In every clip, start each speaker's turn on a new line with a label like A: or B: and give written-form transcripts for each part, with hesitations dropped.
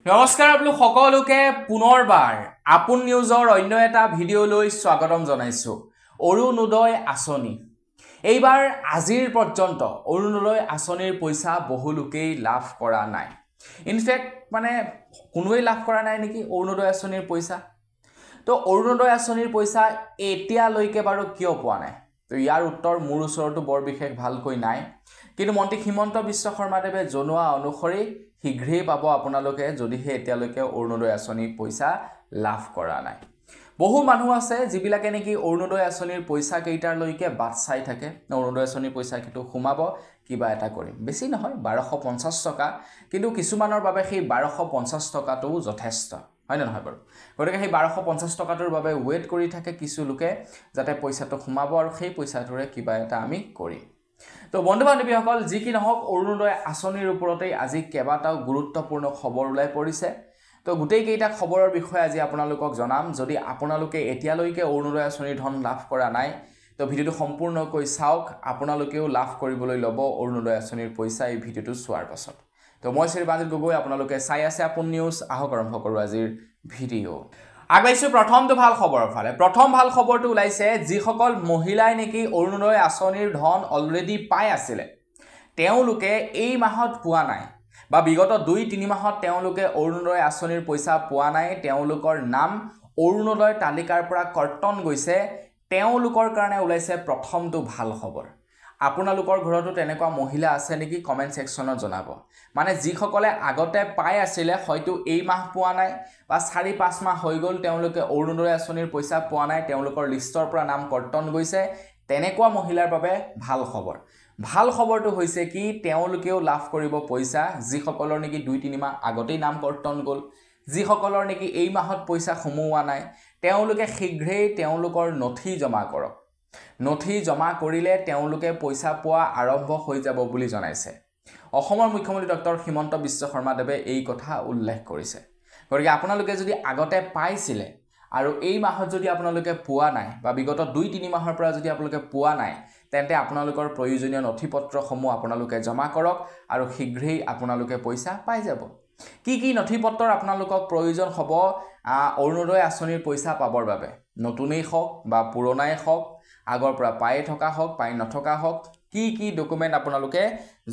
A: নমস্কাৰ আপোনালোক সকলোকে পুনৰবাৰ আপোন নিউজৰ অন্য এটা ভিডিঅ'লৈ স্বাগতম জনাইছো। অৰুণোদয় আঁচনি এইবাৰ আজিৰ পৰ্যন্ত অৰুণোদয় আঁচনিৰ পইচা বহু লোকেই লাভ কৰা নাই। ইনফেক্ট মানে কোনোৱেই লাভ কৰা নাই নেকি অৰুণোদয় আঁচনিৰ পইচা। তো অৰুণোদয় আঁচনিৰ পইচা এতিয়ালৈকে বাৰু কিয় পোৱা নাই? তো ইয়াৰ উত্তৰ মোৰ ওচৰতো বৰ বিশেষ ভালকৈ নাই, কিন্তু মন্ত্ৰী হিমন্ত বিশ্ব শৰ্মাদেৱে জনোৱা অনুসৰি শীঘ্ৰেই পাব আপোনালোকে যদিহে এতিয়ালৈকে অৰুণোদয় আঁচনিৰ পইচা লাভ কৰা নাই। বহু মানুহ আছে যিবিলাকে নেকি অৰুণোদয় আঁচনিৰ পইচা কেইটালৈকে বাট চাই থাকে। অৰুণোদয় আঁচনিৰ পইচা কিন্তু সোমাব, কিবা এটা কৰিম। বেছি নহয় 1250 টকা, কিন্তু কিছুমানৰ বাবে সেই 1250 টকাটোও যথেষ্ট, হয় নে নহয় বাৰু? গতিকে সেই 1250 টকাটোৰ বাবে ৱেইট কৰি থাকে কিছু লোকে, যাতে পইচাটো সোমাব আৰু সেই পইচাটোৰে কিবা এটা আমি কৰিম। তো বন্ধু বান্ধৱীসকল, যি কি নহওক অৰুণোদয় আঁচনিৰ ওপৰতেই আজি কেইবাটাও গুৰুত্বপূৰ্ণ খবৰ ওলাই পৰিছে। তো গোটেইকেইটা খবৰৰ বিষয়ে আজি আপোনালোকক জনাম। যদি আপোনালোকে এতিয়ালৈকে অৰুণোদয় আঁচনিৰ ধন লাভ কৰা নাই, তো ভিডিঅ'টো সম্পূৰ্ণকৈ চাওক, আপোনালোকেও লাভ কৰিবলৈ ল'ব অৰুণোদয় আঁচনিৰ পইচা এই ভিডিঅ'টো চোৱাৰ পাছত। তো মই শ্ৰীবাঞ্জিত গগৈ, আপোনালোকে চাই আছে আপোন নিউজ। আহক আৰম্ভ কৰোঁ আজিৰ ভিডিঅ'। আগবাইছো প্ৰথমটো ভাল খবৰৰ ফালে। প্ৰথম ভাল খবৰটো ওলাইছে, যিসকল মহিলাই নেকি অৰুণোদয় আঁচনিৰ ধন অলৰেডি পাই আছিলে, তেওঁলোকে এই মাহত পোৱা নাই বা বিগত 2-3 মাহত তেওঁলোকে অৰুণোদয় আঁচনিৰ পইচা পোৱা নাই, তেওঁলোকৰ নাম অৰুণোদয় তালিকাৰ পৰা কৰ্তন গৈছে, তেওঁলোকৰ কাৰণে ওলাইছে প্ৰথমটো ভাল খবৰ। আপোনালোকৰ ঘৰতো তেনেকুৱা মহিলা আছে নেকি? কমেণ্ট ছেকশ্যনত জনাব। মানে যিসকলে আগতে পাই আছিলে, হয়তো এই মাহ পোৱা নাই বা 4-5 মাহ হৈ গ'ল তেওঁলোকে অৰুণোদয় আঁচনিৰ পইচা পোৱা নাই, তেওঁলোকৰ লিষ্টৰ পৰা নাম কৰ্তন গৈছে, তেনেকুৱা মহিলাৰ বাবে ভাল খবৰ। ভাল খবৰটো হৈছে কি, তেওঁলোকেও লাভ কৰিব পইচা, যিসকলৰ নেকি 2-3 মাহ আগতেই নাম কৰ্তন গ'ল, যিসকলৰ নেকি এই মাহত পইচা সোমোৱা নাই, তেওঁলোকে শীঘ্ৰেই তেওঁলোকৰ নথি জমা কৰক। নথি জমা কৰিলে তেওঁলোকে পইচা পোৱা আৰম্ভ হৈ যাব বুলি জনাইছে। অসমৰ মুখ্যমন্ত্ৰী ডক্টৰ হিমন্ত বিশ্ব শৰ্মাদেৱে এই কথা উল্লেখ কৰিছে। গতিকে আপোনালোকে যদি আগতে পাইছিলে আৰু এই মাহত যদি আপোনালোকে পোৱা নাই বা বিগত 2-3 মাহৰ পৰা যদি আপোনালোকে পোৱা নাই, তেন্তে আপোনালোকৰ প্ৰয়োজনীয় নথিপত্ৰসমূহ আপোনালোকে জমা কৰক আৰু শীঘ্ৰেই আপোনালোকে পইচা পাই যাব। কি কি নথিপত্ৰৰ আপোনালোকক প্ৰয়োজন হ'ব অৰুণোদয় আঁচনিৰ পইচা পাবৰ বাবে? নতুনেই হওক বা পুৰণাই হওক, আগৰ পৰা পাই থকা হওক, পাই নথকা হওক, কি কি ডকুমেণ্ট আপোনালোকে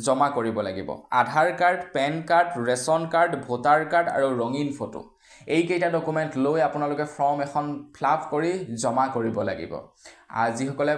A: জমা কৰিব লাগিব? Aadhaar card, PAN card, ration card, voter card আৰু ৰঙীন ফটো। এইকেইটা ডকুমেণ্ট লৈ আপোনালোকে ফৰ্ম এখন ফিলআপ কৰি জমা কৰিব লাগিব। যিসকলে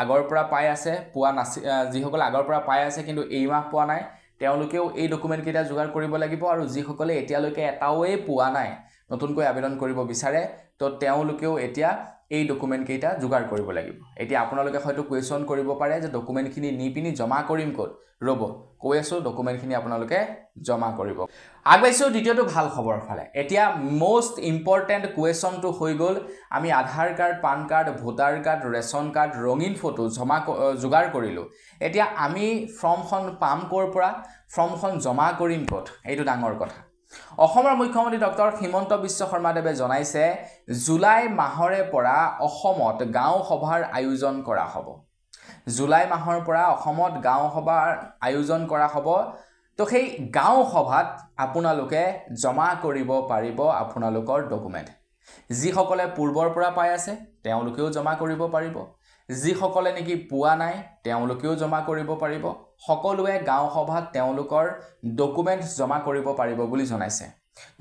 A: আগৰ পৰা পাই আছে, পোৱা নাছিল, যিসকলে আগৰ পৰা পাই আছে কিন্তু এই মাহ পোৱা নাই, তেওঁলোকেও এই ডকুমেণ্টকেইটা যোগাৰ কৰিব লাগিব। আৰু যিসকলে এতিয়ালৈকে এটাওৱেই পোৱা নাই, নতুনকৈ আবেদন কৰিব বিচাৰে, তো তেওঁলোকেও এতিয়া এই ডকুমেণ্টকেইটা যোগাৰ কৰিব লাগিব। এতিয়া আপোনালোকে হয়তো কুৱেশ্যন কৰিব পাৰে যে ডকুমেণ্টখিনি নি পিনি জমা কৰিম ক'ত? ৰ'ব, কৈ আছোঁ, ডকুমেণ্টখিনি আপোনালোকে জমা কৰিব। আগবাইছোঁ দ্বিতীয়টো ভাল খবৰৰ ফালে। এতিয়া মষ্ট ইম্পৰ্টেণ্ট কুৱেশ্যনটো হৈ গ'ল, আমি Aadhaar card, PAN card, voter card, ration card, ৰঙীন ফটো যোগাৰ কৰিলোঁ। এতিয়া আমি ফৰ্মখন পাম ক'ৰ পৰা? ফৰ্মখন জমা কৰিম ক'ত? এইটো ডাঙৰ কথা। অসমৰ মুখ্যমন্ত্ৰী ডক্টৰ হিমন্ত বিশ্ব শৰ্মাদেৱে জনাইছে, জুলাই মাহৰে পৰা অসমত গাঁও সভাৰ আয়োজন কৰা হ'ব। জুলাই মাহৰ পৰা অসমত গাঁও সভাৰ আয়োজন কৰা হ'ব। তো সেই গাঁও সভাত আপোনালোকে জমা কৰিব পাৰিব আপোনালোকৰ ডকুমেণ্ট। যিসকলে পূৰ্বৰ পৰা পাই আছে তেওঁলোকেও জমা কৰিব পাৰিব, যিসকলে নেকি পোৱা নাই তেওঁলোকেও জমা কৰিব পাৰিব। সকলোৱে গাঁও সভাত তেওঁলোকৰ ডকুমেণ্ট জমা কৰিব পাৰিব বুলি জনাইছে।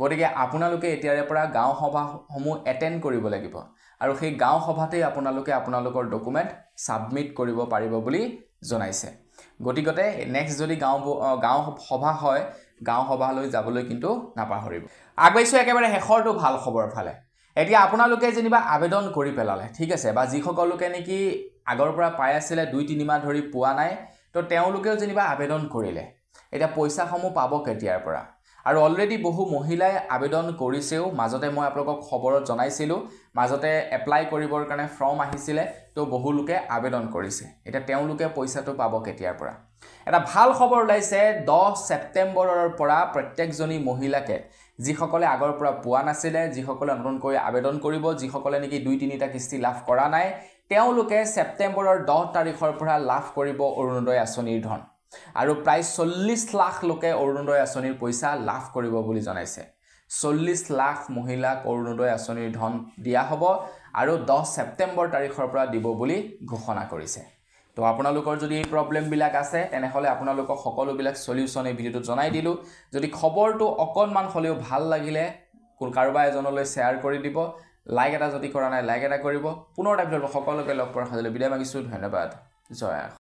A: গতিকে আপোনালোকে এতিয়াৰে পৰা গাঁও সভাসমূহ এটেণ্ড কৰিব লাগিব আৰু সেই গাঁও সভাতেই আপোনালোকে আপোনালোকৰ ডকুমেণ্ট ছাবমিট কৰিব পাৰিব বুলি জনাইছে। গতিকে নেক্সট যদি গাঁও সভা হয়, গাঁও সভালৈ যাবলৈ কিন্তু নাপাহৰিব। আগবাইছোঁ একেবাৰে শেষৰটো ভাল খবৰৰ ফালে। এতিয়া আপোনালোকে যেনিবা আবেদন কৰি পেলালে, ঠিক আছে, বা যিসকলোকে নেকি আগৰ পৰা পাই আছিলে 2-3 মাহ ধৰি পোৱা নাই, তো তেওঁলোকেও যেনিবা আবেদন কৰিলে। এতিয়া পইচাসমূহ পাব কেতিয়াৰ পৰা? আৰু অলৰেডি বহু মহিলাই আবেদন কৰিছেও। মাজতে মই আপোনালোকক খবৰত জনাইছিলোঁ, মাজতে এপ্লাই কৰিবৰ কাৰণে ফৰ্ম আহিছিলে, তো বহু লোকে আবেদন কৰিছে। এতিয়া তেওঁলোকে পইচাটো পাব কেতিয়াৰ পৰা? এটা ভাল খবৰ ওলাইছে, 10 ছেপ্টেম্বৰৰ পৰা প্ৰত্যেকজনী মহিলাকে, যিসকলে আগৰ পৰা পোৱা নাছিলে, যিসকলে নতুনকৈ আবেদন কৰিব, যিসকলে নেকি 2-3টা কিস্তি লাভ কৰা নাই, তেওঁলোকে ছেপ্টেম্বৰৰ 10 তাৰিখৰ পৰা লাভ কৰিব অৰুণোদয় আঁচনিৰ ধন। আৰু প্ৰায় 40 লাখ লোকে অৰুণোদয় আঁচনিৰ পইচা লাভ কৰিব বুলি জনাইছে। 40 লাখ মহিলাক অৰুণোদয় আঁচনিৰ ধন দিয়া হ'ব আৰু 10 ছেপ্টেম্বৰ তাৰিখৰ পৰা দিব বুলি ঘোষণা কৰিছে তো আপোনালোকৰ যদি এই প্ৰবলেমবিলাক আছে তেনেহলে আপোনালোকক সকলোবিলাক সলিউশন এই ভিডিওটো জনাই দিলো যদি খবৰটো অকনমান হলেও ভাল লাগিলে কাৰোবা এজনলৈ শেয়াৰ কৰি দিব লাইক এটা যদি কৰা নাই লাইক এটা কৰিব পুনৰ এটা ভিডিওত সকলোকে লগ পোৱাৰ খাজলৈ বিদায় মাগিছো ধন্যবাদ জয়